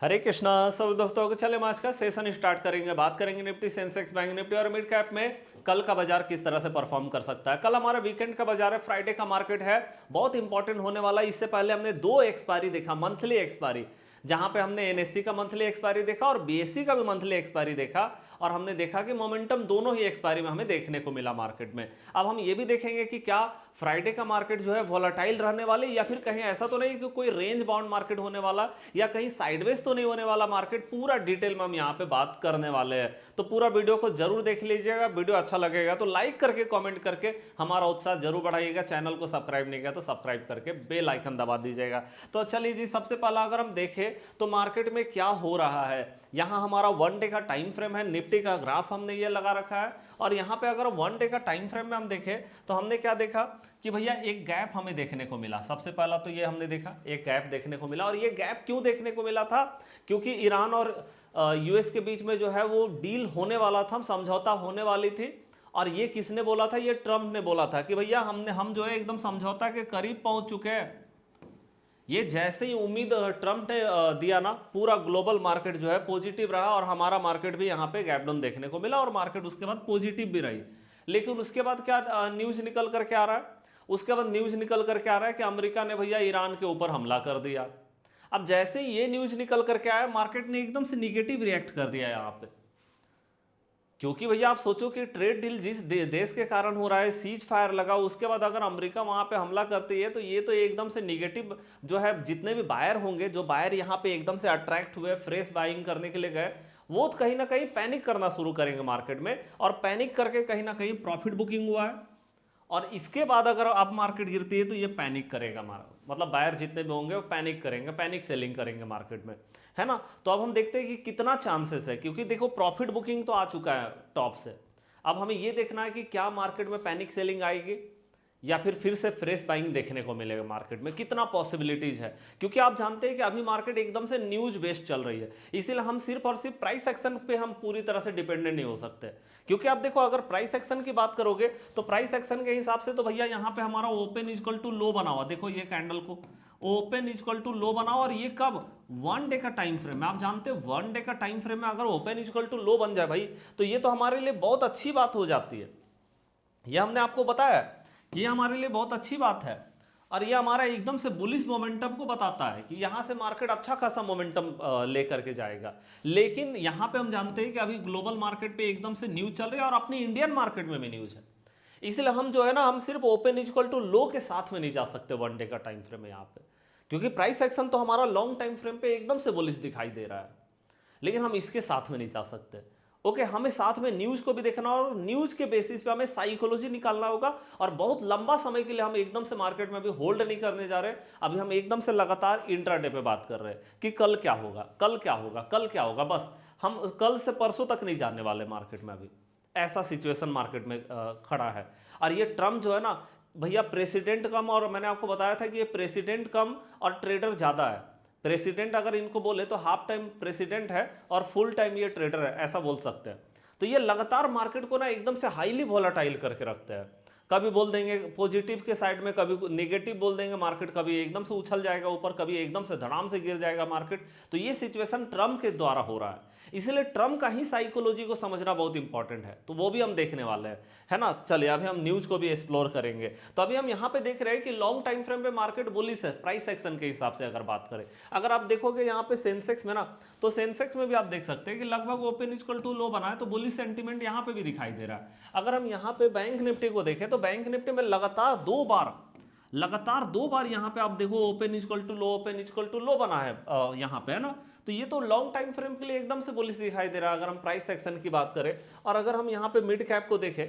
हरे कृष्णा सब दोस्तों को। चले हम आज का सेशन स्टार्ट करेंगे। बात करेंगे निफ्टी, सेंसेक्स, बैंक निफ्टी और मिड कैप में कल का बाजार किस तरह से परफॉर्म कर सकता है। कल हमारा वीकेंड का बाजार है, फ्राइडे का मार्केट है, बहुत इंपॉर्टेंट होने वाला है। इससे पहले हमने दो एक्सपायरी देखा, मंथली एक्सपायरी, जहां पे हमने एनएससी का मंथली एक्सपायरी देखा और बीएससी का भी मंथली एक्सपायरी देखा, और हमने देखा कि मोमेंटम दोनों ही एक्सपायरी में हमें देखने को मिला मार्केट में। अब हम ये भी देखेंगे कि क्या फ्राइडे का मार्केट जो है वोलाटाइल रहने वाले, या फिर कहीं ऐसा तो नहीं कि कोई रेंज बाउंड मार्केट होने वाला, या कहीं साइडवेज तो नहीं होने वाला मार्केट। पूरा डिटेल में हम यहाँ पे बात करने वाले हैं, तो पूरा वीडियो को जरूर देख लीजिएगा। वीडियो अच्छा लगेगा तो लाइक करके कमेंट करके हमारा उत्साह जरूर बढ़ाइएगा। चैनल को सब्सक्राइब नहीं किया तो सब्सक्राइब करके बेल आइकन दबा दीजिएगा। तो चलिए जी, सबसे पहला अगर हम देखें तो मार्केट में क्या हो रहा है। यहां हमारा 1 डे का टाइम फ्रेम है, निफ्टी का ग्राफ हमने ये लगा रखा है, और यहां पे अगर 1 डे का टाइम फ्रेम में हम देखें तो हमने क्या देखा कि भैया एक गैप हमें देखने को मिला। सबसे पहला तो ये हमने देखा एक गैप देखने को मिला, और ये गैप क्यों देखने को मिला था, क्योंकि ईरान और यूएस के बीच में जो है वो डील होने वाला था, समझौता होने वाली थी। और ये किसने बोला था? ये ट्रंप ने बोला था कि भैया हम जो है एकदम समझौता के करीब पहुंच चुके हैं। ये जैसे ही उम्मीद ट्रंप ने दिया ना, पूरा ग्लोबल मार्केट जो है पॉजिटिव रहा, और हमारा मार्केट भी यहाँ पे गैप डाउन देखने को मिला, और मार्केट उसके बाद पॉजिटिव भी रही। लेकिन उसके बाद क्या न्यूज निकल करके आ रहा है? उसके बाद न्यूज निकल करके आ रहा है कि अमेरिका ने भैया ईरान के ऊपर हमला कर दिया। अब जैसे ही ये न्यूज निकल करके आया, मार्केट ने एकदम से निगेटिव रिएक्ट कर दिया यहाँ पे। क्योंकि भैया आप सोचो कि ट्रेड डील जिस देश के कारण हो रहा है, सीज फायर लगा, उसके बाद अगर अमेरिका वहां पे हमला करती है तो ये तो एकदम से निगेटिव जो है, जितने भी बायर होंगे, जो बायर यहाँ पे एकदम से अट्रैक्ट हुए, फ्रेश बाइंग करने के लिए गए, वो तो कहीं ना कहीं पैनिक करना शुरू करेंगे मार्केट में, और पैनिक करके कहीं ना कहीं प्रॉफिट बुकिंग हुआ है। और इसके बाद अगर अब मार्केट गिरती है तो ये पैनिक करेगा, मतलब बायर जितने भी होंगे वो पैनिक करेंगे, पैनिक सेलिंग करेंगे मार्केट में, है ना। तो अब हम देखते हैं कि कितना चांसेस है, क्योंकि देखो प्रॉफिट बुकिंग तो आ चुका है टॉप से। अब हमें ये देखना है कि क्या मार्केट में पैनिक सेलिंग आएगी, या फिर से फ्रेश बाइंग देखने को मिलेगा मार्केट में, कितना पॉसिबिलिटीज है। क्योंकि आप जानते हैं कि अभी मार्केट एकदम से न्यूज बेस्ड चल रही है, इसीलिए हम सिर्फ और सिर्फ प्राइस एक्शन पे हम पूरी तरह से डिपेंडेंट नहीं हो सकते। क्योंकि आप देखो, अगर प्राइस एक्शन की बात करोगे तो प्राइस एक्शन के हिसाब से तो भैया यहाँ पे हमारा ओपन इक्वल टू लो बना हुआ, देखो ये कैंडल को ओपन इक्वल टू लो बनाओ, और ये कब? 1 डे का टाइम फ्रेम में। आप जानते हैं 1 डे का टाइम फ्रेम में अगर ओपन इक्वल टू लो बन जाए भाई, तो ये तो हमारे लिए बहुत अच्छी बात हो जाती है। ये हमने आपको बताया कि ये हमारे लिए बहुत अच्छी बात है, और ये हमारा एकदम से बुलिश मोमेंटम को बताता है कि यहां से मार्केट अच्छा खासा मोमेंटम लेकर के जाएगा। लेकिन यहां पे हम जानते हैं कि अभी ग्लोबल मार्केट पे एकदम से न्यूज चल रही है, और अपनी इंडियन मार्केट में भी न्यूज है। इसलिए हम जो है ना, हम सिर्फ ओपन इक्वल टू लो के साथ में नहीं जा सकते 1 डे का टाइम फ्रेम है यहाँ पे, क्योंकि प्राइस एक्शन तो हमारा लॉन्ग टाइम फ्रेम पे एकदम से बुलिश दिखाई दे रहा है, लेकिन हम इसके साथ में नहीं जा सकते। ओके, हमें साथ में न्यूज को भी देखना, और न्यूज के बेसिस पे हमें साइकोलॉजी निकालना होगा, और बहुत लंबा समय के लिए हम एकदम से मार्केट में अभी होल्ड नहीं करने जा रहे। अभी हम एकदम से लगातार इंट्राडे पे बात कर रहे हैं कि कल क्या होगा, कल क्या होगा, कल क्या होगा। बस हम कल से परसों तक नहीं जानने वाले मार्केट में। अभी ऐसा सिचुएशन मार्केट में खड़ा है। और ये ट्रम्प जो है ना भैया, प्रेसिडेंट कम, और मैंने आपको बताया था कि ये प्रेसिडेंट कम और ट्रेडर ज्यादा है। प्रेसिडेंट अगर इनको बोले तो हाफ टाइम प्रेसिडेंट है और फुल टाइम ये ट्रेडर है, ऐसा बोल सकते हैं। तो ये लगातार मार्केट को ना एकदम से हाईली वोलाटाइल करके रखते हैं। कभी बोल देंगे पॉजिटिव के साइड में, कभी नेगेटिव बोल देंगे मार्केट, कभी एकदम से उछल जाएगा ऊपर, कभी एकदम से धड़ाम से गिर जाएगा मार्केट। तो ये सिचुएशन ट्रम्प के द्वारा हो रहा है, इसलिए ट्रम्प का ही साइकोलॉजी को समझना बहुत इंपॉर्टेंट है। तो वो भी हम देखने वाले हैं, है ना। चलिए अभी हम न्यूज को भी एक्सप्लोर करेंगे। तो अभी हम यहाँ पे देख रहे हैं कि लॉन्ग टाइम फ्रेम पे मार्केट बुलिश है प्राइस एक्शन के हिसाब से। अगर बात करें, अगर आप देखोगे यहाँ पे सेंसेक्स में ना, तो सेंसेक्स में भी आप देख सकते हैं कि लगभग ओपन इक्वल टू लो बना है, तो बुलिश सेंटीमेंट यहाँ पे भी दिखाई दे रहा है। अगर हम यहाँ पे बैंक निफ्टी को देखें तो बैंक निफ्टी में लगातार दो बार यहाँ पे आप देखो open equal to low, open equal to low बना है यहाँ पे, है ना। तो ये तो लॉन्ग टाइम फ्रेम के लिए एकदम से बुलिश दिखाई दे रहा है अगर हम प्राइस सेक्शन की बात करें। और अगर हम यहाँ पे मिड कैप को देखें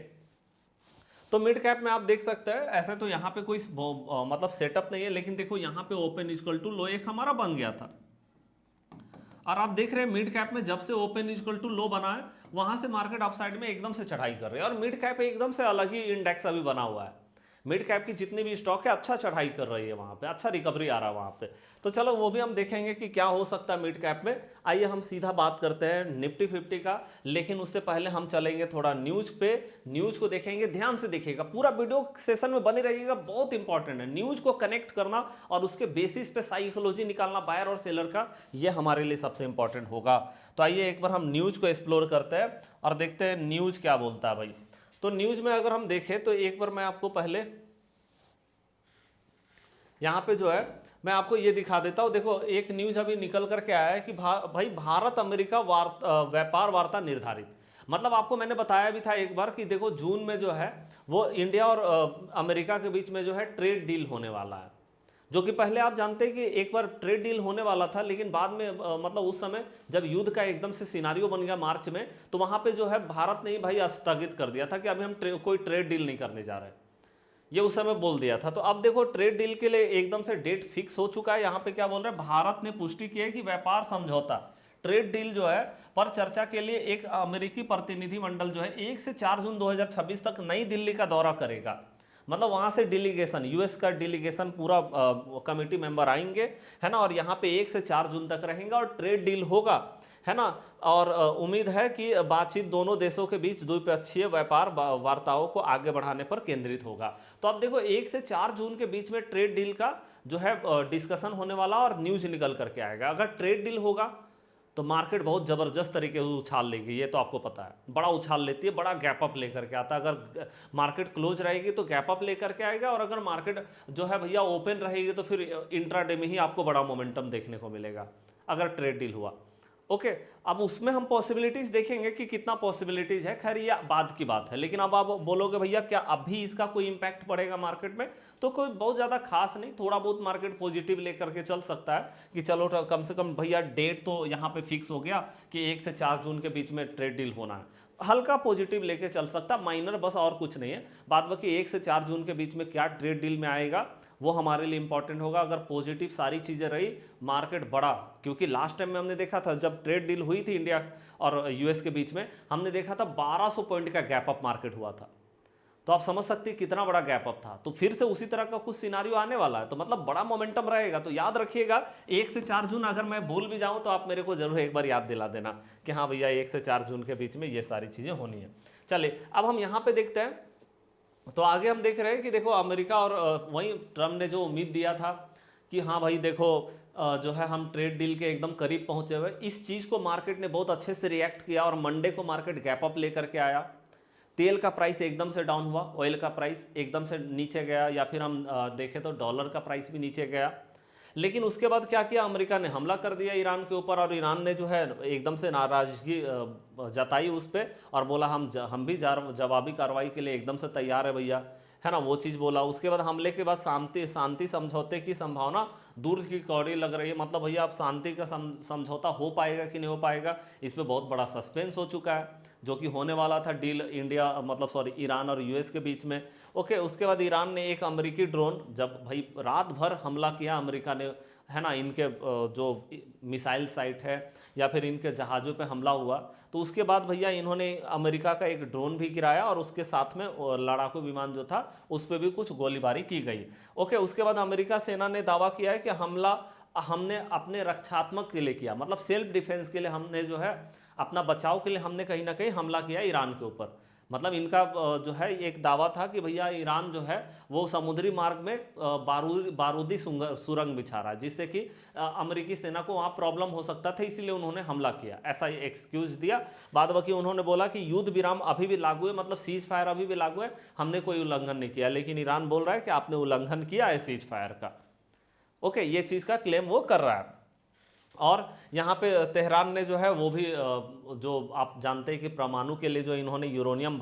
तो मिड कैप में आप देख सकते हैं, ऐसे तो यहाँ पे कोई मतलब सेटअप नहीं है, लेकिन देखो यहाँ पे ओपन इक्वल टू लो एक हमारा बन गया था, और आप देख रहे हैं मिड कैप में जब से ओपन इक्वल टू लो बना है, वहां से मार्केट अपसाइड में एकदम से चढ़ाई कर रही है। और मिड कैप एकदम से अलग ही इंडेक्स अभी बना हुआ है। मिड कैप की जितनी भी स्टॉक है अच्छा चढ़ाई कर रही है, वहां पे अच्छा रिकवरी आ रहा है वहां पे। तो चलो वो भी हम देखेंगे कि क्या हो सकता है मिड कैप में। आइए हम सीधा बात करते हैं निफ्टी 50 का, लेकिन उससे पहले हम चलेंगे थोड़ा न्यूज पे। न्यूज को देखेंगे, ध्यान से देखिएगा, पूरा वीडियो सेशन में बने रहिएगा, बहुत इंपॉर्टेंट है न्यूज को कनेक्ट करना और उसके बेसिस पे साइकोलॉजी निकालना बायर और सेलर का, ये हमारे लिए सबसे इंपॉर्टेंट होगा। तो आइए एक बार हम न्यूज को एक्सप्लोर करते हैं और देखते हैं न्यूज क्या बोलता है भाई। तो न्यूज में अगर हम देखें तो एक बार मैं आपको पहले यहां पे जो है मैं आपको ये दिखा देता हूं। देखो एक न्यूज अभी निकल करके आया है कि भाई भारत अमेरिका व्यापार वार्ता निर्धारित। मतलब आपको मैंने बताया भी था एक बार कि देखो जून में जो है वो इंडिया और अमेरिका के बीच में जो है ट्रेड डील होने वाला है, जो कि पहले आप जानते हैं कि एक बार ट्रेड डील होने वाला था, लेकिन बाद में मतलब उस समय जब युद्ध का एकदम से सिनारियो बन गया मार्च में, तो वहां पे जो है भारत ने ही भाई स्थगित कर दिया था कि अभी हम कोई ट्रेड डील नहीं करने जा रहे, ये उस समय बोल दिया था। तो अब देखो ट्रेड डील के लिए एकदम से डेट फिक्स हो चुका है। यहाँ पे क्या बोल रहे हैं, भारत ने पुष्टि की है कि व्यापार समझौता ट्रेड डील जो है पर चर्चा के लिए एक अमेरिकी प्रतिनिधिमंडल जो है 1 से 4 जून 2026 तक नई दिल्ली का दौरा करेगा। मतलब वहां से डेलीगेशन, यूएस का डेलीगेशन पूरा कमेटी मेंबर आएंगे, है ना, और यहाँ पे 1 से 4 जून तक रहेंगे और ट्रेड डील होगा, है ना। और उम्मीद है कि बातचीत दोनों देशों के बीच द्विपक्षीय व्यापार वार्ताओं को आगे बढ़ाने पर केंद्रित होगा। तो अब देखो 1 से 4 जून के बीच में ट्रेड डील का जो है डिस्कशन होने वाला और न्यूज निकल करके आएगा। अगर ट्रेड डील होगा तो मार्केट बहुत जबरदस्त तरीके से उछाल लेगी, ये तो आपको पता है, बड़ा उछाल लेती है, बड़ा गैप अप लेकर के आता है। अगर मार्केट क्लोज रहेगी तो गैप अप लेकर के आएगा, और अगर मार्केट जो है भैया ओपन रहेगी तो फिर इंट्राडे में ही आपको बड़ा मोमेंटम देखने को मिलेगा अगर ट्रेड डील हुआ। ओके, अब उसमें हम पॉसिबिलिटीज देखेंगे कि कितना पॉसिबिलिटीज है, खैर ये बाद की बात है। लेकिन अब आप बोलोगे भैया क्या अभी इसका कोई इंपैक्ट पड़ेगा मार्केट में, तो कोई बहुत ज़्यादा खास नहीं, थोड़ा बहुत मार्केट पॉजिटिव लेकर के चल सकता है कि चलो कम से कम भैया डेट तो यहाँ पे फिक्स हो गया कि 1 से 4 जून के बीच में ट्रेड डील होना है, हल्का पॉजिटिव लेके चल सकता, माइनर बस, और कुछ नहीं है। बाद बाकी 1 से 4 जून के बीच में क्या ट्रेड डील में आएगा वो हमारे लिए इंपॉर्टेंट होगा। अगर पॉजिटिव सारी चीज़ें रही, मार्केट बढ़ा, क्योंकि लास्ट टाइम में हमने देखा था जब ट्रेड डील हुई थी इंडिया और यूएस के बीच में, हमने देखा था 1200 पॉइंट का गैप अप मार्केट हुआ था। तो आप समझ सकते हैं कितना बड़ा गैप अप था। तो फिर से उसी तरह का कुछ सिनारियो आने वाला है, तो मतलब बड़ा मोमेंटम रहेगा। तो याद रखिएगा 1 से 4 जून, अगर मैं भूल भी जाऊं तो आप मेरे को जरूर एक बार याद दिला देना कि हाँ भैया 1 से 4 जून के बीच में ये सारी चीज़ें होनी है। चलिए अब हम यहाँ पे देखते हैं। तो आगे हम देख रहे हैं कि देखो अमेरिका और वहीं ट्रम्प ने जो उम्मीद दिया था कि हाँ भाई देखो जो है हम ट्रेड डील के एकदम करीब पहुंचे हुए, इस चीज़ को मार्केट ने बहुत अच्छे से रिएक्ट किया और मंडे को मार्केट गैप अप लेकर के आया। तेल का प्राइस एकदम से डाउन हुआ, ऑयल का प्राइस एकदम से नीचे गया, या फिर हम देखें तो डॉलर का प्राइस भी नीचे गया। लेकिन उसके बाद क्या किया, अमेरिका ने हमला कर दिया ईरान के ऊपर, और ईरान ने जो है एकदम से नाराजगी जताई उस पर और बोला हम भी जवाबी कार्रवाई के लिए एकदम से तैयार है भैया, है ना, वो चीज़ बोला। उसके बाद हमले के बाद शांति समझौते की संभावना दूर की कौड़ी लग रही है। मतलब भैया अब शांति का समझौता हो पाएगा कि नहीं हो पाएगा, इस पर बहुत बड़ा सस्पेंस हो चुका है, जो कि होने वाला था डील इंडिया मतलब सॉरी ईरान और यूएस के बीच में। ओके, उसके बाद ईरान ने एक अमेरिकी ड्रोन, जब भाई रात भर हमला किया अमेरिका ने, है ना, इनके जो मिसाइल साइट है या फिर इनके जहाज़ों पे हमला हुआ, तो उसके बाद भैया इन्होंने अमेरिका का एक ड्रोन भी गिराया और उसके साथ में लड़ाकू विमान जो था उस पर भी कुछ गोलीबारी की गई। ओके, उसके बाद अमेरिका सेना ने दावा किया है कि हमला हमने अपने रक्षात्मक के लिए किया, मतलब सेल्फ डिफेंस के लिए हमने जो है अपना बचाव के लिए हमने कहीं ना कहीं हमला किया ईरान के ऊपर। मतलब इनका जो है एक दावा था कि भैया ईरान जो है वो समुद्री मार्ग में बारूदी सुरंग बिछा रहा है, जिससे कि अमेरिकी सेना को वहाँ प्रॉब्लम हो सकता था, इसीलिए उन्होंने हमला किया, ऐसा एक्सक्यूज दिया। बाद बाकी उन्होंने बोला कि युद्ध विराम अभी भी लागू है, मतलब सीज फायर अभी भी लागू है, हमने कोई उल्लंघन नहीं किया। लेकिन ईरान बोल रहा है कि आपने उल्लंघन किया है सीज फायर का। ओके, ये चीज़ का क्लेम वो कर रहा है। और यहाँ पे तेहरान ने जो है वो भी जो आप जानते हैं कि परमाणु के लिए जो इन्होंने यूरेनियम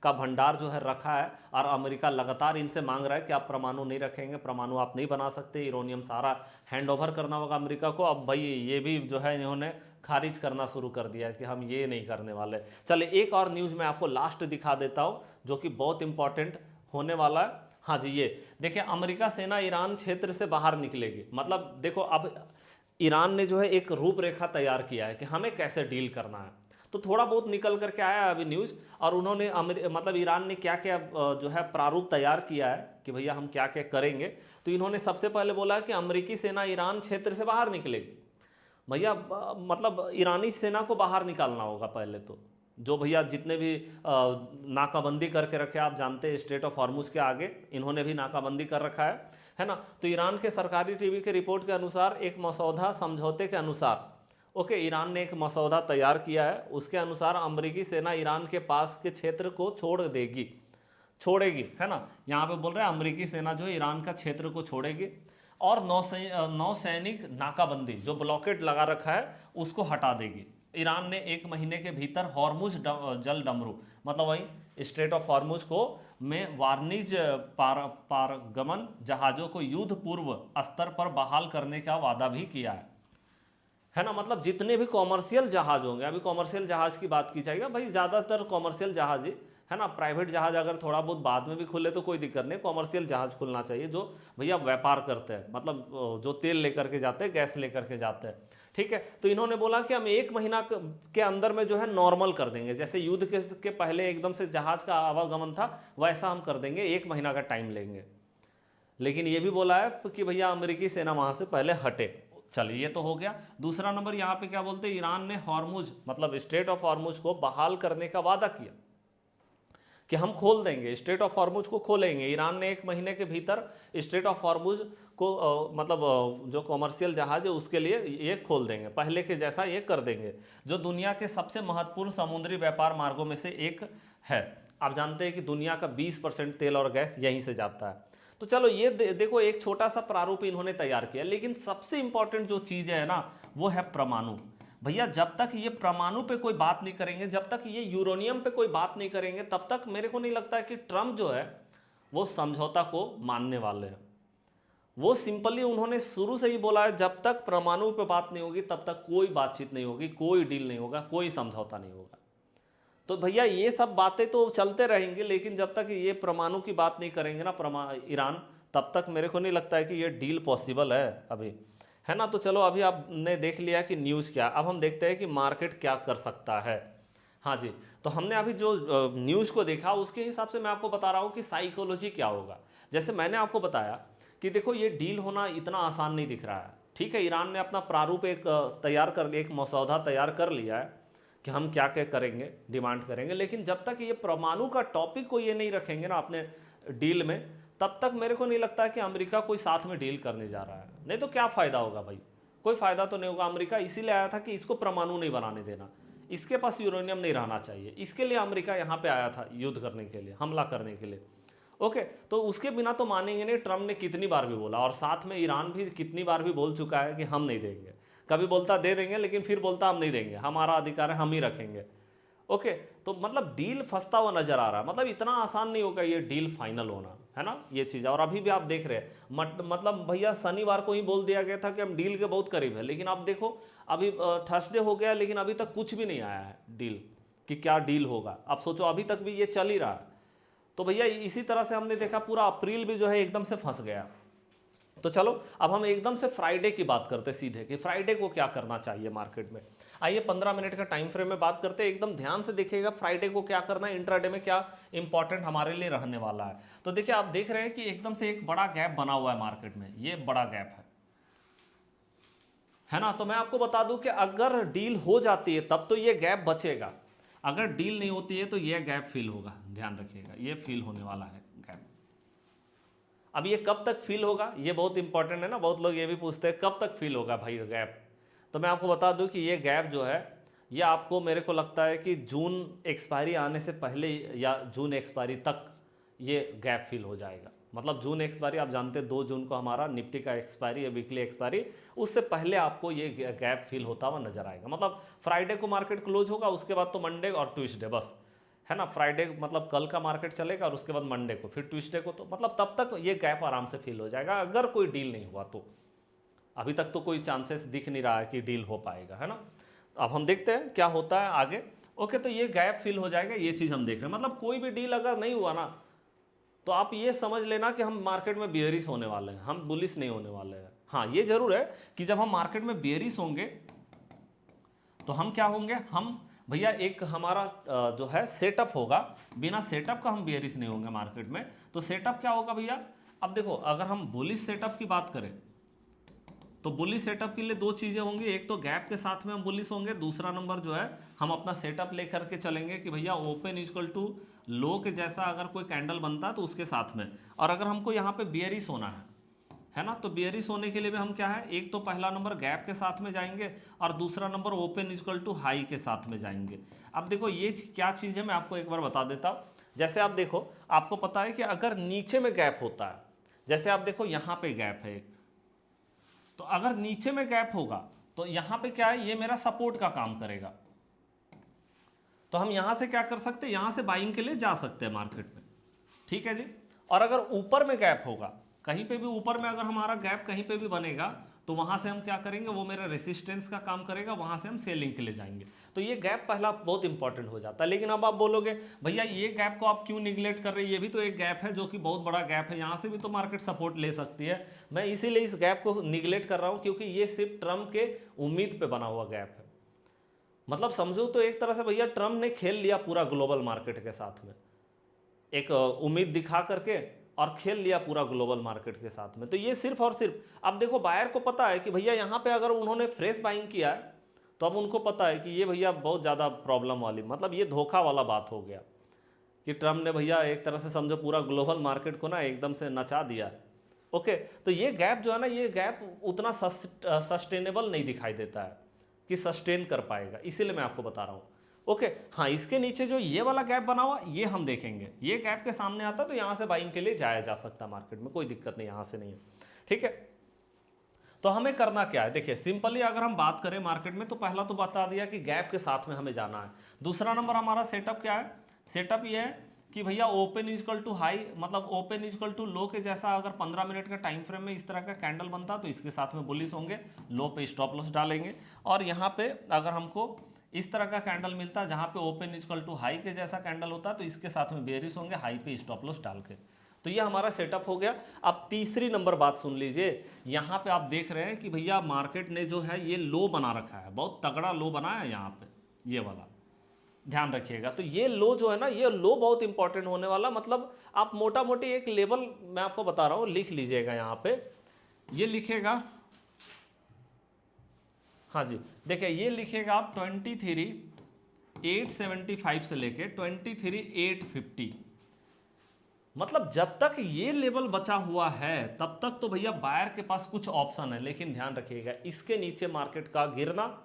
का भंडार जो है रखा है, और अमेरिका लगातार इनसे मांग रहा है कि आप परमाणु नहीं रखेंगे, परमाणु आप नहीं बना सकते, यूरेनियम सारा हैंड ओवर करना होगा अमेरिका को। अब भाई ये भी जो है इन्होंने खारिज करना शुरू कर दिया है कि हम ये नहीं करने वाले। चले एक और न्यूज़ मैं आपको लास्ट दिखा देता हूँ जो कि बहुत इंपॉर्टेंट होने वाला है। हाँ जी, ये देखिए, अमेरिका सेना ईरान क्षेत्र से बाहर निकलेगी। मतलब देखो अब ईरान ने जो है एक रूपरेखा तैयार किया है कि हमें कैसे डील करना है। तो थोड़ा बहुत निकल करके आया अभी न्यूज़, और उन्होंने मतलब ईरान ने क्या क्या जो है प्रारूप तैयार किया है कि भैया हम क्या क्या करेंगे। तो इन्होंने सबसे पहले बोला कि अमेरिकी सेना ईरान क्षेत्र से बाहर निकलेगी। भैया मतलब ईरानी सेना को बाहर निकालना होगा पहले तो, जो भैया जितने भी नाकाबंदी करके रखे, आप जानते हैं स्ट्रेट ऑफ हॉर्मुज के आगे इन्होंने भी नाकाबंदी कर रखा है ना। तो ईरान के सरकारी टीवी के रिपोर्ट के अनुसार एक मसौदा समझौते के अनुसार, ओके, ईरान ने एक मसौदा तैयार किया है, उसके अनुसार अमेरिकी सेना ईरान के पास के क्षेत्र को छोड़ेगी, है ना। यहाँ पे बोल रहे हैं अमेरिकी सेना जो है ईरान का क्षेत्र को छोड़ेगी, और नौसैनिक नाकाबंदी जो ब्लॉकेट लगा रखा है उसको हटा देगी। ईरान ने 1 महीने के भीतर हॉर्मुज जल डमरू, मतलब वही स्ट्रेट ऑफ हॉर्मुज को में वार्निज पारगमन जहाज़ों को युद्ध पूर्व स्तर पर बहाल करने का वादा भी किया है ना। मतलब जितने भी कॉमर्शियल जहाज होंगे, अभी कॉमर्शियल जहाज की बात की जाएगी भाई, ज़्यादातर कॉमर्शियल जहाज ही है ना। प्राइवेट जहाज अगर थोड़ा बहुत बाद में भी खुले तो कोई दिक्कत नहीं, कॉमर्शियल जहाज खुलना चाहिए जो भैया व्यापार करते हैं, मतलब जो तेल लेकर के जाते हैं, गैस लेकर के जाते हैं, ठीक है। तो इन्होंने बोला कि हम 1 महीना के अंदर में जो है नॉर्मल कर देंगे, जैसे युद्ध के पहले एकदम से जहाज का आवागमन था वैसा हम कर देंगे, 1 महीना का टाइम लेंगे। लेकिन ये भी बोला है कि भैया अमेरिकी सेना वहां से पहले हटे। चलिए ये तो हो गया। दूसरा नंबर यहाँ पे क्या बोलते हैं, ईरान ने हॉर्मुज मतलब स्ट्रेट ऑफ हॉर्मुज को बहाल करने का वादा किया कि हम खोल देंगे, स्ट्रेट ऑफ हॉर्मुज को खोलेंगे। ईरान ने 1 महीने के भीतर स्ट्रेट ऑफ हॉर्मुज को मतलब जो कॉमर्शियल जहाज है उसके लिए ये खोल देंगे, पहले के जैसा ये कर देंगे, जो दुनिया के सबसे महत्वपूर्ण समुद्री व्यापार मार्गों में से एक है। आप जानते हैं कि दुनिया का 20% तेल और गैस यहीं से जाता है। तो चलो ये देखो एक छोटा सा प्रारूप इन्होंने तैयार किया, लेकिन सबसे इंपॉर्टेंट जो चीज़ है ना वो है परमाणु। भैया जब तक ये परमाणु पे कोई बात नहीं करेंगे, जब तक ये यूरेनियम पे कोई बात नहीं करेंगे, तब तक मेरे को नहीं लगता है कि ट्रम्प जो है वो समझौता को मानने वाले हैं। वो सिंपली उन्होंने शुरू से ही बोला है जब तक परमाणु पे बात नहीं होगी तब तक कोई बातचीत नहीं होगी, कोई डील नहीं होगा, कोई समझौता नहीं होगा। तो भैया ये सब बातें तो चलते रहेंगी, लेकिन जब तक ये परमाणु की बात नहीं करेंगे ना ईरान, तब तक मेरे को नहीं लगता है कि ये डील पॉसिबल है अभी, है ना। तो चलो अभी आपने देख लिया कि न्यूज़ क्या, अब हम देखते हैं कि मार्केट क्या कर सकता है। हाँ जी, तो हमने अभी जो न्यूज़ को देखा उसके हिसाब से मैं आपको बता रहा हूँ कि साइकोलॉजी क्या होगा। जैसे मैंने आपको बताया कि देखो ये डील होना इतना आसान नहीं दिख रहा है, ठीक है। ईरान ने अपना प्रारूप एक मसौदा तैयार कर लिया है कि हम क्या क्या करेंगे, डिमांड करेंगे, लेकिन जब तक ये परमाणु का टॉपिक को ये नहीं रखेंगे ना अपने डील में, तब तक मेरे को नहीं लगता है कि अमेरिका कोई साथ में डील करने जा रहा है। नहीं तो क्या फ़ायदा होगा भाई, कोई फ़ायदा तो नहीं होगा। अमेरिका इसीलिए आया था कि इसको परमाणु नहीं बनाने देना, इसके पास यूरेनियम नहीं रहना चाहिए, इसके लिए अमेरिका यहाँ पे आया था युद्ध करने के लिए, हमला करने के लिए। ओके, तो उसके बिना तो मानेंगे नहीं। ट्रम्प ने कितनी बार भी बोला, और साथ में ईरान भी कितनी बार भी बोल चुका है कि हम नहीं देंगे। कभी बोलता दे देंगे, लेकिन फिर बोलता हम नहीं देंगे, हमारा अधिकार है, हम ही रखेंगे। ओके, तो मतलब डील फंसता हुआ नजर आ रहा है, मतलब इतना आसान नहीं होगा ये डील फाइनल होना, है ना, ये चीज़। और अभी भी आप देख रहे हैं मतलब भैया शनिवार को ही बोल दिया गया था कि हम डील के बहुत करीब है, लेकिन आप देखो अभी थर्सडे हो गया, लेकिन अभी तक कुछ भी नहीं आया है डील कि क्या डील होगा। आप सोचो अभी तक भी ये चल ही रहा है। तो भैया इसी तरह से हमने देखा पूरा अप्रैल भी जो है एकदम से फंस गया। तो चलो अब हम एकदम से फ्राइडे की बात करते सीधे कि फ्राइडे को क्या करना चाहिए मार्केट में। आइए 15 मिनट का टाइम फ्रेम में बात करते हैं, एकदम ध्यान से देखिएगा फ्राइडे को क्या करना है, इंट्राडे में क्या इंपॉर्टेंट हमारे लिए रहने वाला है। तो देखिए आप देख रहे हैं कि एकदम से एक बड़ा गैप बना हुआ है मार्केट में, ये बड़ा गैप है ना। तो मैं आपको बता दूं कि अगर डील हो जाती है तब तो ये गैप बचेगा, अगर डील नहीं होती है तो ये गैप फिल होगा, ध्यान रखिएगा, ये फिल होने वाला है गैप। अब ये कब तक फिल होगा ये बहुत इंपॉर्टेंट है ना, बहुत लोग ये भी पूछते हैं कब तक फिल होगा भाई गैप। तो मैं आपको बता दूं कि ये गैप जो है ये आपको मेरे को लगता है कि जून एक्सपायरी आने से पहले या जून एक्सपायरी तक ये गैप फिल हो जाएगा। मतलब जून एक्सपायरी आप जानते हैं 2 जून को हमारा निफ्टी का एक्सपायरी है, वीकली एक्सपायरी, उससे पहले आपको ये गैप फिल होता हुआ नजर आएगा। मतलब फ्राइडे को मार्केट क्लोज होगा, उसके बाद तो मंडे और ट्यूसडे बस, है ना। फ्राइडे मतलब कल का मार्केट चलेगा और उसके बाद मंडे को, फिर ट्यूसडे को, तो मतलब तब तक ये गैप आराम से फिल हो जाएगा अगर कोई डील नहीं हुआ तो। अभी तक तो कोई चांसेस दिख नहीं रहा है कि डील हो पाएगा, है ना। अब हम देखते हैं क्या होता है आगे। ओके, तो ये गैप फिल हो जाएगा, ये चीज़ हम देख रहे हैं। मतलब कोई भी डील अगर नहीं हुआ ना तो आप ये समझ लेना कि हम मार्केट में बियरिश होने वाले हैं, हम बुलिश नहीं होने वाले हैं। हाँ ये जरूर है कि जब हम मार्केट में बियरिश होंगे तो हम क्या होंगे, हम भैया एक हमारा जो है सेटअप होगा, बिना सेटअप का हम बेयरिश नहीं होंगे मार्केट में। तो सेटअप क्या होगा भैया, अब देखो अगर हम बुलिश सेटअप की बात करें तो बुलिश सेटअप के लिए दो चीजें होंगी, एक तो गैप के साथ में हम बुलिश होंगे, दूसरा नंबर जो है हम अपना सेटअप लेकर के चलेंगे कि भैया ओपन इक्वल टू लो के जैसा अगर कोई कैंडल बनता है तो उसके साथ में। और अगर हमको यहाँ पे बेयरिश होना है ना, तो बेयरिश होने के लिए भी हम क्या है, एक तो पहला नंबर गैप के साथ में जाएंगे और दूसरा number open equal to high के साथ में जाएंगे। अब देखो ये क्या चीज़ है मैं आपको एक बार बता देता हूँ। जैसे आप देखो, आपको पता है कि अगर नीचे में गैप होता है, जैसे आप देखो यहाँ पे गैप है एक, तो अगर नीचे में गैप होगा तो यहाँ पे क्या है, ये मेरा सपोर्ट का काम करेगा। तो हम यहां से क्या कर सकते हैं, यहां से बाइंग के लिए जा सकते हैं मार्केट में, ठीक है जी। और अगर ऊपर में गैप होगा, कहीं पे भी ऊपर में अगर हमारा गैप कहीं पे भी बनेगा तो वहां से हम क्या करेंगे, वो मेरा रेसिस्टेंस का काम करेगा, वहां से हम सेलिंग के लिए जाएंगे। तो ये गैप पहला बहुत इंपॉर्टेंट हो जाता है। लेकिन अब आप बोलोगे भैया ये गैप को आप क्यों निगलेक्ट कर रहे हैं, ये भी तो एक गैप है जो कि बहुत बड़ा गैप है, यहाँ से भी तो मार्केट सपोर्ट ले सकती है। मैं इसीलिए इस गैप को निगलेक्ट कर रहा हूँ क्योंकि ये सिर्फ ट्रम्प के उम्मीद पे बना हुआ गैप है। मतलब समझो तो एक तरह से भैया ट्रम्प ने खेल लिया पूरा ग्लोबल मार्केट के साथ में, एक उम्मीद दिखा करके और खेल लिया पूरा ग्लोबल मार्केट के साथ में। तो ये सिर्फ और सिर्फ, अब देखो बायर को पता है कि भैया यहाँ पे अगर उन्होंने फ्रेश बाइंग किया है तो अब उनको पता है कि ये भैया बहुत ज़्यादा प्रॉब्लम वाली, मतलब ये धोखा वाला बात हो गया कि ट्रम्प ने भैया एक तरह से समझो पूरा ग्लोबल मार्केट को ना एकदम से नचा दिया। ओके, तो ये गैप जो है ना, ये गैप उतना सस्टेनेबल नहीं दिखाई देता है कि सस्टेन कर पाएगा, इसीलिए मैं आपको बता रहा हूँ। ओके, हाँ इसके नीचे जो ये वाला गैप बना हुआ ये हम देखेंगे, ये गैप के सामने आता तो यहाँ से बाइंग के लिए जाया जा सकता है मार्केट में, कोई दिक्कत नहीं, यहाँ से नहीं है, ठीक है। तो हमें करना क्या है, देखिए सिंपली अगर हम बात करें मार्केट में तो पहला तो बता दिया कि गैप के साथ में हमें जाना है। दूसरा नंबर हमारा सेटअप क्या है, सेटअप ये है कि भैया ओपन इक्वल टू हाई, मतलब ओपन इक्वल टू लो के जैसा अगर 15 मिनट का टाइम फ्रेम में इस तरह का कैंडल बनता तो इसके साथ में बुलिश होंगे, लो पे स्टॉप लॉस डालेंगे। और यहाँ पे अगर हमको इस तरह का कैंडल मिलता है जहाँ पे ओपन इक्वल टू हाई के जैसा कैंडल होता है तो इसके साथ में बेयरिश होंगे, हाई पे स्टॉप लॉस डाल के। तो ये हमारा सेटअप हो गया। अब तीसरी नंबर बात सुन लीजिए, यहाँ पे आप देख रहे हैं कि भैया मार्केट ने जो है ये लो बना रखा है, बहुत तगड़ा लो बना है यहाँ पे, ये वाला ध्यान रखिएगा। तो ये लो जो है ना, ये लो बहुत इंपॉर्टेंट होने वाला, मतलब आप मोटा मोटी एक लेवल मैं आपको बता रहा हूँ, लिख लीजिएगा यहाँ पे, ये लिखेगा, हाँ जी देखिए ये लिखेगा आप 23,875 से लेके 23,850, मतलब जब तक ये लेवल बचा हुआ है तब तक तो भैया बायर के पास कुछ ऑप्शन है। लेकिन ध्यान रखिएगा इसके नीचे मार्केट का गिरना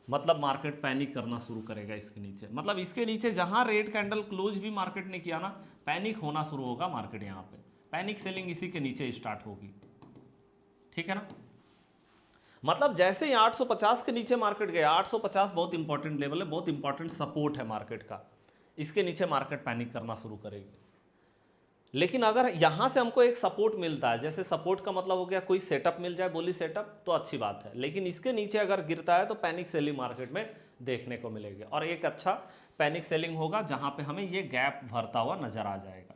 मतलब मार्केट पैनिक करना शुरू करेगा इसके नीचे, मतलब इसके नीचे जहां रेड कैंडल क्लोज भी मार्केट ने किया ना, पैनिक होना शुरू होगा मार्केट, यहाँ पे पैनिक सेलिंग इसी के नीचे स्टार्ट होगी, ठीक है ना। मतलब जैसे ही 850 के नीचे मार्केट गया, 850 बहुत इंपॉर्टेंट लेवल है, बहुत इंपॉर्टेंट सपोर्ट है मार्केट का, इसके नीचे मार्केट पैनिक करना शुरू करेगी। लेकिन अगर यहां से हमको एक सपोर्ट मिलता है, जैसे सपोर्ट का मतलब हो गया कोई सेटअप मिल जाए, बोली सेटअप, तो अच्छी बात है। लेकिन इसके नीचे अगर गिरता है तो पैनिक सेलिंग मार्केट में देखने को मिलेगी, और एक अच्छा पैनिक सेलिंग होगा जहां पे हमें ये गैप भरता हुआ नजर आ जाएगा।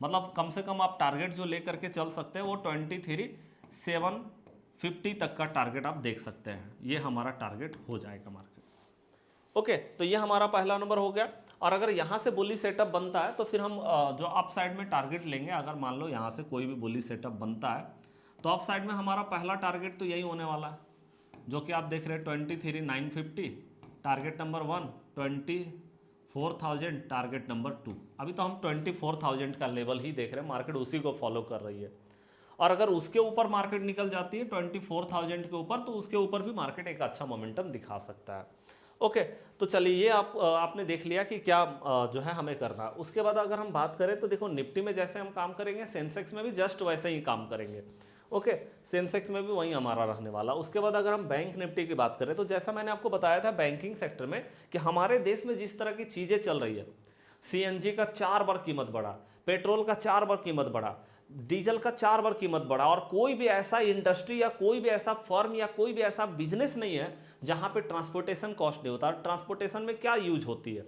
मतलब कम से कम आप टारगेट जो लेकर के चल सकते हैं वो 23,750 तक का टारगेट आप देख सकते हैं, ये हमारा टारगेट हो जाएगा मार्केट। ओके, तो ये हमारा पहला नंबर हो गया। और अगर यहाँ से बुलिश सेटअप बनता है तो फिर हम जो अप साइड में टारगेट लेंगे, अगर मान लो यहाँ से कोई भी बुलिश सेटअप बनता है तो अप साइड में हमारा पहला टारगेट तो यही होने वाला है, जो कि आप देख रहे हैं 23,950 टारगेट नंबर 1, 24,000 टारगेट नंबर 2। अभी तो हम 24,000 का लेवल ही देख रहे हैं, मार्केट उसी को फॉलो कर रही है। और अगर उसके ऊपर मार्केट निकल जाती है 24,000 के ऊपर, तो उसके ऊपर भी मार्केट एक अच्छा मोमेंटम दिखा सकता है। ओके, तो चलिए ये आपने देख लिया कि क्या जो है हमें करना। उसके बाद अगर हम बात करें तो देखो निफ्टी में जैसे हम काम करेंगे, सेंसेक्स में भी जस्ट वैसे ही काम करेंगे। ओके, सेंसेक्स में भी वही हमारा रहने वाला। उसके बाद अगर हम बैंक निफ्टी की बात करें तो जैसा मैंने आपको बताया था बैंकिंग सेक्टर में कि हमारे देश में जिस तरह की चीज़ें चल रही है, सीएनजी का 4 बार कीमत बढ़ा, पेट्रोल का 4 बार कीमत बढ़ा, डीजल का 4 बार कीमत बढ़ा, और कोई भी ऐसा इंडस्ट्री या कोई भी ऐसा फर्म या कोई भी ऐसा बिजनेस नहीं है जहां पे ट्रांसपोर्टेशन कॉस्ट नहीं होता। ट्रांसपोर्टेशन में क्या यूज होती है,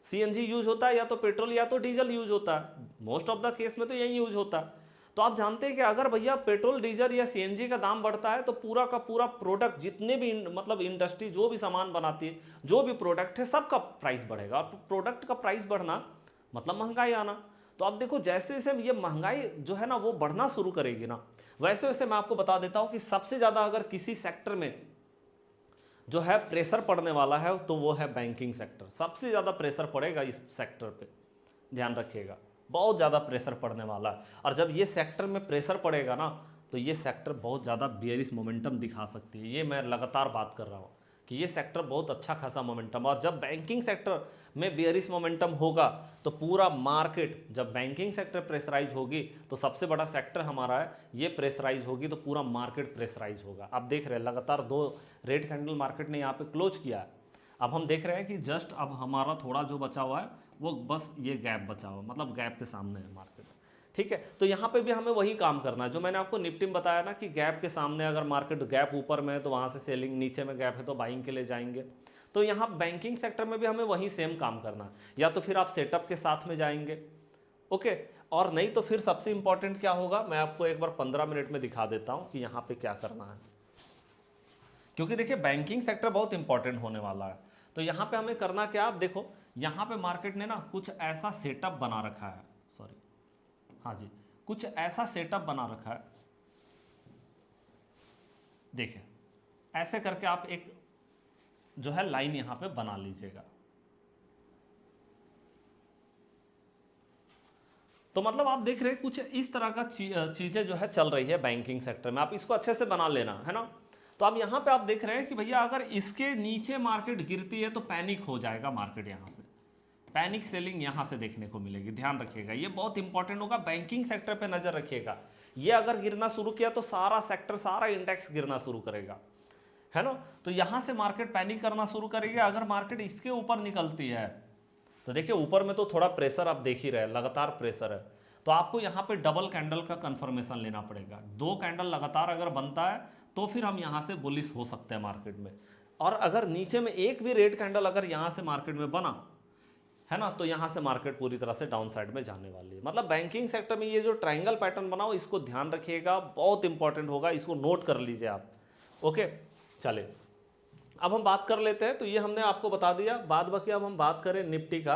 सीएनजी यूज होता है, या तो पेट्रोल या तो डीजल यूज होता है, मोस्ट ऑफ द केस में तो यही यूज होता है। तो आप जानते हैं कि अगर भैया पेट्रोल डीजल या सीएनजी का दाम बढ़ता है तो पूरा का पूरा प्रोडक्ट, जितने भी मतलब इंडस्ट्री जो भी सामान बनाती है, जो भी प्रोडक्ट है, सबका प्राइस बढ़ेगा। और प्रोडक्ट का प्राइस बढ़ना मतलब महंगाई आना। तो आप देखो जैसे जैसे ये महंगाई जो है ना वो बढ़ना शुरू करेगी ना, वैसे वैसे मैं आपको बता देता हूं कि सबसे ज्यादा अगर किसी सेक्टर में जो है प्रेशर पड़ने वाला है तो वो है बैंकिंग सेक्टर। सबसे ज़्यादा प्रेशर पड़ेगा इस सेक्टर पे, ध्यान रखिएगा, बहुत ज़्यादा प्रेशर पड़ने वाला है। और जब ये सेक्टर में प्रेशर पड़ेगा ना तो ये सेक्टर बहुत ज़्यादा बेयरिश मोमेंटम दिखा सकती है। ये मैं लगातार बात कर रहा हूँ कि ये सेक्टर बहुत अच्छा खासा मोमेंटम, और जब बैंकिंग सेक्टर में बेयरिश मोमेंटम होगा तो पूरा मार्केट, जब बैंकिंग सेक्टर प्रेशराइज होगी तो सबसे बड़ा सेक्टर हमारा है ये प्रेशराइज होगी तो पूरा मार्केट प्रेशराइज होगा। आप देख रहे हैं लगातार 2 रेड कैंडल मार्केट ने यहाँ पे क्लोज किया है। अब हम देख रहे हैं कि जस्ट अब हमारा थोड़ा जो बचा हुआ है वो बस ये गैप बचा हुआ, मतलब गैप के सामने है मार्केट, ठीक है। तो यहाँ पे भी हमें वही काम करना है जो मैंने आपको निफ्टी में बताया ना कि गैप के सामने अगर मार्केट गैप ऊपर में है तो वहाँ से सेलिंग, नीचे में गैप है तो बाइंग के लिए जाएंगे। तो यहाँ बैंकिंग सेक्टर में भी हमें वही सेम काम करना है, या तो फिर आप सेटअप के साथ में जाएंगे, ओके, और नहीं तो फिर सबसे इंपॉर्टेंट क्या होगा, मैं आपको एक बार 15 मिनट में दिखा देता हूँ कि यहाँ पे क्या करना है, क्योंकि देखिए बैंकिंग सेक्टर बहुत इंपॉर्टेंट होने वाला है। तो यहाँ पे हमें करना क्या, आप देखो यहाँ पे मार्केट ने ना कुछ ऐसा सेटअप बना रखा है, सॉरी, हाँ जी, कुछ ऐसा सेटअप बना रखा है, देखिए ऐसे करके आप एक जो है लाइन यहां पे बना लीजिएगा। तो मतलब आप देख रहे हैं कुछ इस तरह का चीजें जो है चल रही है बैंकिंग सेक्टर में, आप इसको अच्छे से बना लेना है ना। तो अब यहां पे आप देख रहे हैं कि भैया अगर इसके नीचे मार्केट गिरती है तो पैनिक हो जाएगा मार्केट, यहां से पैनिक सेलिंग यहां से देखने को मिलेगी, ध्यान रखिएगा, ये बहुत इंपॉर्टेंट होगा। बैंकिंग सेक्टर पे नजर रखिएगा, ये अगर गिरना शुरू किया तो सारा सेक्टर, सारा इंडेक्स गिरना शुरू करेगा, है ना। तो यहां से मार्केट पैनिक करना शुरू करेगी। अगर मार्केट इसके ऊपर निकलती है तो देखिए ऊपर में तो थोड़ा प्रेशर आप देख ही रहे हैं, लगातार प्रेशर है, तो आपको यहां पे डबल कैंडल का कंफर्मेशन लेना पड़ेगा। 2 कैंडल लगातार अगर बनता है तो फिर हम यहां से बुलिश हो सकते हैं मार्केट में। और अगर नीचे में एक भी रेड कैंडल अगर यहां से मार्केट में बना है ना तो यहां से मार्केट पूरी तरह से डाउन साइड में जाने वाली है। मतलब बैंकिंग सेक्टर में ये जो ट्रायंगल पैटर्न बनाओ इसको ध्यान रखिएगा, बहुत इंपॉर्टेंट होगा, इसको नोट कर लीजिए आप, ओके। चलिए अब हम बात कर लेते हैं, तो ये हमने आपको बता दिया। बाद बाकी अब हम बात करें निफ्टी का।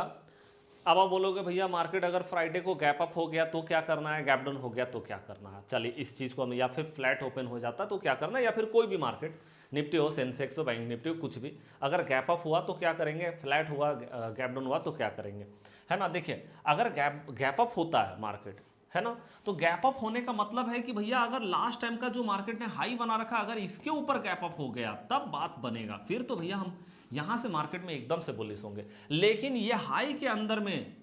अब आप बोलोगे भैया मार्केट अगर फ्राइडे को गैप अप हो गया तो क्या करना है, गैप डाउन हो गया तो क्या करना है। चलिए इस चीज़ को हम, या फिर फ्लैट ओपन हो जाता तो क्या करना है, या फिर कोई भी मार्केट, निफ्टी हो, सेंसेक्स हो, बैंक निफ्टी हो, कुछ भी, अगर गैप अप हुआ तो क्या करेंगे, फ्लैट हुआ, गैप डाउन हुआ तो क्या करेंगे, है ना। देखिए अगर गैप अप होता है मार्केट, है ना, तो गैप अप होने का मतलब है कि भैया अगर लास्ट टाइम का जो मार्केट ने हाई बना रखा अगर इसके ऊपर गैप अप हो गया तब बात बनेगा, फिर तो भैया हम यहां से मार्केट में एकदम से बुलिश होंगे। लेकिन ये हाई के अंदर में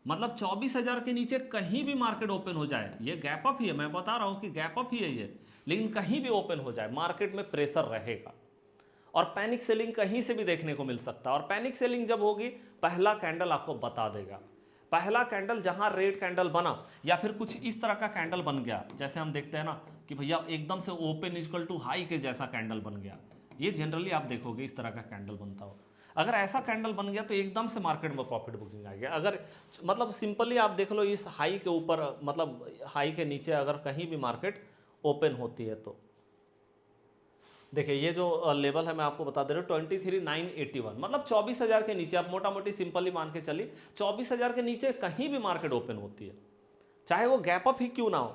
मतलब 24,000 के नीचे कहीं भी मार्केट ओपन हो जाए, ये गैप अप ही है, मैं बता रहा हूं कि गैप अप ही है ये, लेकिन कहीं भी ओपन हो जाए मार्केट में प्रेशर रहेगा और पैनिक सेलिंग कहीं से भी देखने को मिल सकता है। और पैनिक सेलिंग जब होगी पहला कैंडल आपको बता देगा, पहला कैंडल जहां रेड कैंडल बना या फिर कुछ इस तरह का कैंडल बन गया, जैसे हम देखते हैं ना कि भैया एकदम से ओपन इक्वल टू हाई के जैसा कैंडल बन गया, ये जनरली आप देखोगे इस तरह का कैंडल बनता हो। अगर ऐसा कैंडल बन गया तो एकदम से मार्केट में प्रॉफिट बुकिंग आ गया। अगर मतलब सिंपली आप देख लो इस हाई के ऊपर, मतलब हाई के नीचे अगर कहीं भी मार्केट ओपन होती है तो देखिए ये जो लेवल है मैं आपको बता दे रहा हूँ 23,981, मतलब 24,000 के नीचे, आप मोटा मोटी सिंपली मान के चलिए 24,000 के नीचे कहीं भी मार्केट ओपन होती है, चाहे वो गैप अप ही क्यों ना हो,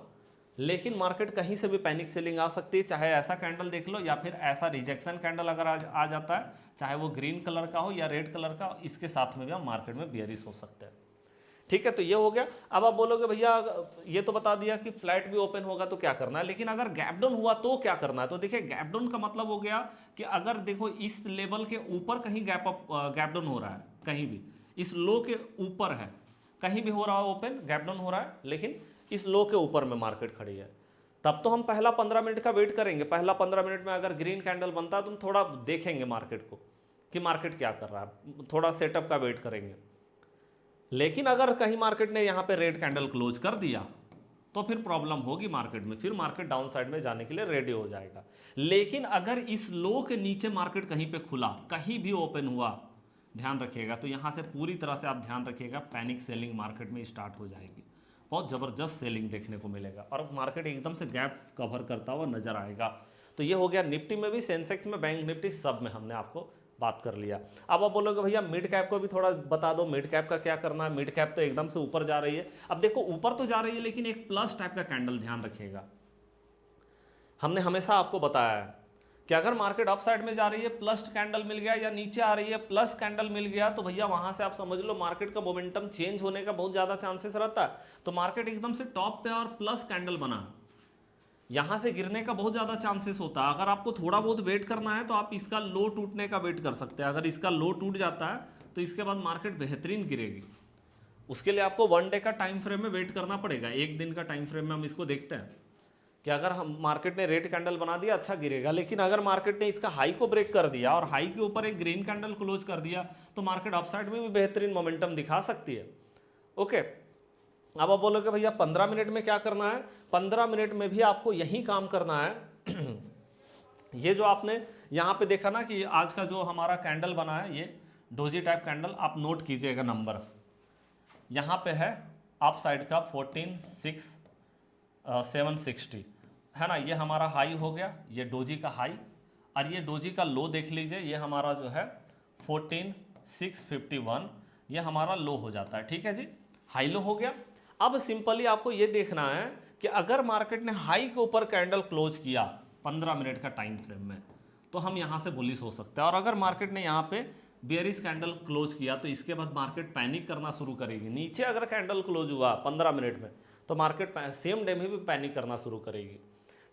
लेकिन मार्केट कहीं से भी पैनिक सेलिंग आ सकती है। चाहे ऐसा कैंडल देख लो या फिर ऐसा रिजेक्शन कैंडल अगर आ जाता है, चाहे वो ग्रीन कलर का हो या रेड कलर का, इसके साथ में भी हम मार्केट में बियरिश हो सकते हैं, ठीक है। तो ये हो गया। अब आप बोलोगे भैया ये तो बता दिया कि फ्लैट भी ओपन होगा तो क्या करना है, लेकिन अगर गैप डाउन हुआ तो क्या करना है। तो देखिए गैप डाउन का मतलब हो गया कि अगर देखो इस लेवल के ऊपर कहीं गैप डाउन हो रहा है, कहीं भी इस लो के ऊपर है, कहीं भी हो रहा है ओपन, गैप डाउन हो रहा है, लेकिन इस लो के ऊपर में मार्केट खड़ी है, तब तो हम पहला 15 मिनट का वेट करेंगे। पहला 15 मिनट में अगर ग्रीन कैंडल बनता है तो हम थोड़ा देखेंगे मार्केट को कि मार्केट क्या कर रहा है, थोड़ा सेटअप का वेट करेंगे। लेकिन अगर कहीं मार्केट ने यहाँ पे रेड कैंडल क्लोज कर दिया तो फिर प्रॉब्लम होगी मार्केट में, फिर मार्केट डाउन साइड में जाने के लिए रेडी हो जाएगा। लेकिन अगर इस लो के नीचे मार्केट कहीं पे खुला, कहीं भी ओपन हुआ, ध्यान रखिएगा, तो यहाँ से पूरी तरह से आप ध्यान रखिएगा पैनिक सेलिंग मार्केट में स्टार्ट हो जाएगी। बहुत ज़बरदस्त सेलिंग देखने को मिलेगा और मार्केट एकदम से गैप कवर करता हुआ नजर आएगा। तो ये हो गया निफ्टी में भी, सेंसेक्स में, बैंक निफ्टी सब में हमने आपको बात कर लिया। अब आप बोलोगे भैया मिड कैप को भी थोड़ा बता दो, मिड कैप का क्या करना है। मिड कैप तो एकदम से ऊपर जा रही है। अब देखो ऊपर तो जा रही है लेकिन एक प्लस टाइप का कैंडल ध्यान रखिएगा। हमने हमेशा आपको बताया है कि अगर मार्केट अप साइड में जा रही है प्लस कैंडल मिल गया, या नीचे आ रही है प्लस कैंडल मिल गया, तो भैया वहां से आप समझ लो मार्केट का मोमेंटम चेंज होने का बहुत ज्यादा चांसेस रहता है। तो मार्केट एकदम से टॉप पे और प्लस कैंडल बना, यहां से गिरने का बहुत ज्यादा चांसेस होता है। अगर आपको थोड़ा बहुत वेट करना है तो आप इसका लो टूटने का वेट कर सकते हैं। अगर इसका लो टूट जाता है तो इसके बाद मार्केट बेहतरीन गिरेगी। उसके लिए आपको 1 डे का टाइम फ्रेम में वेट करना पड़ेगा। एक दिन का टाइम फ्रेम में हम इसको देखते हैं कि अगर हम मार्केट ने रेड कैंडल बना दिया अच्छा गिरेगा, लेकिन अगर मार्केट ने इसका हाई को ब्रेक कर दिया और हाई के ऊपर एक ग्रीन कैंडल क्लोज कर दिया तो मार्केट अपसाइड में भी बेहतरीन मोमेंटम दिखा सकती है। ओके, अब आप बोलोगे भैया 15 मिनट में क्या करना है। 15 मिनट में भी आपको यही काम करना है। ये जो आपने यहाँ पे देखा ना कि आज का जो हमारा कैंडल बना है, ये डोजी टाइप कैंडल, आप नोट कीजिएगा नंबर। यहाँ पे है अप साइड का 14,760 है ना, ये हमारा हाई हो गया, ये डोजी का हाई। और ये डोजी का लो देख लीजिए, ये हमारा जो है 14,651, ये हमारा लो हो जाता है। ठीक है जी, हाई लो हो गया। अब सिंपली आपको ये देखना है कि अगर मार्केट ने हाई के ऊपर कैंडल क्लोज किया 15 मिनट का टाइम फ्रेम में, तो हम यहाँ से बुलिश हो सकते हैं। और अगर मार्केट ने यहाँ पे बेयरिश कैंडल क्लोज किया तो इसके बाद मार्केट पैनिक करना शुरू करेगी। नीचे अगर कैंडल क्लोज हुआ 15 मिनट में तो मार्केट सेम डे में भी पैनिक करना शुरू करेगी।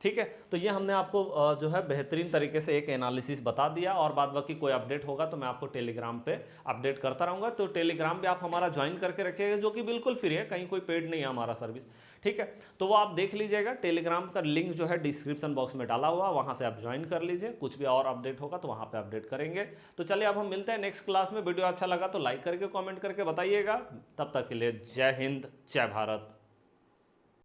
ठीक है, तो ये हमने आपको जो है बेहतरीन तरीके से एक एनालिसिस बता दिया। और बाद बाकी कोई अपडेट होगा तो मैं आपको टेलीग्राम पे अपडेट करता रहूँगा। तो टेलीग्राम पे आप हमारा ज्वाइन करके रखिएगा, जो कि बिल्कुल फ्री है, कहीं कोई पेड नहीं है हमारा सर्विस। ठीक है, तो वो आप देख लीजिएगा। टेलीग्राम का लिंक जो है डिस्क्रिप्शन बॉक्स में डाला हुआ, वहाँ से आप ज्वाइन कर लीजिए। कुछ भी और अपडेट होगा तो वहाँ पर अपडेट करेंगे। तो चलिए अब हम मिलते हैं नेक्स्ट क्लास में। वीडियो अच्छा लगा तो लाइक करके कॉमेंट करके बताइएगा। तब तक के लिए जय हिंद, जय भारत।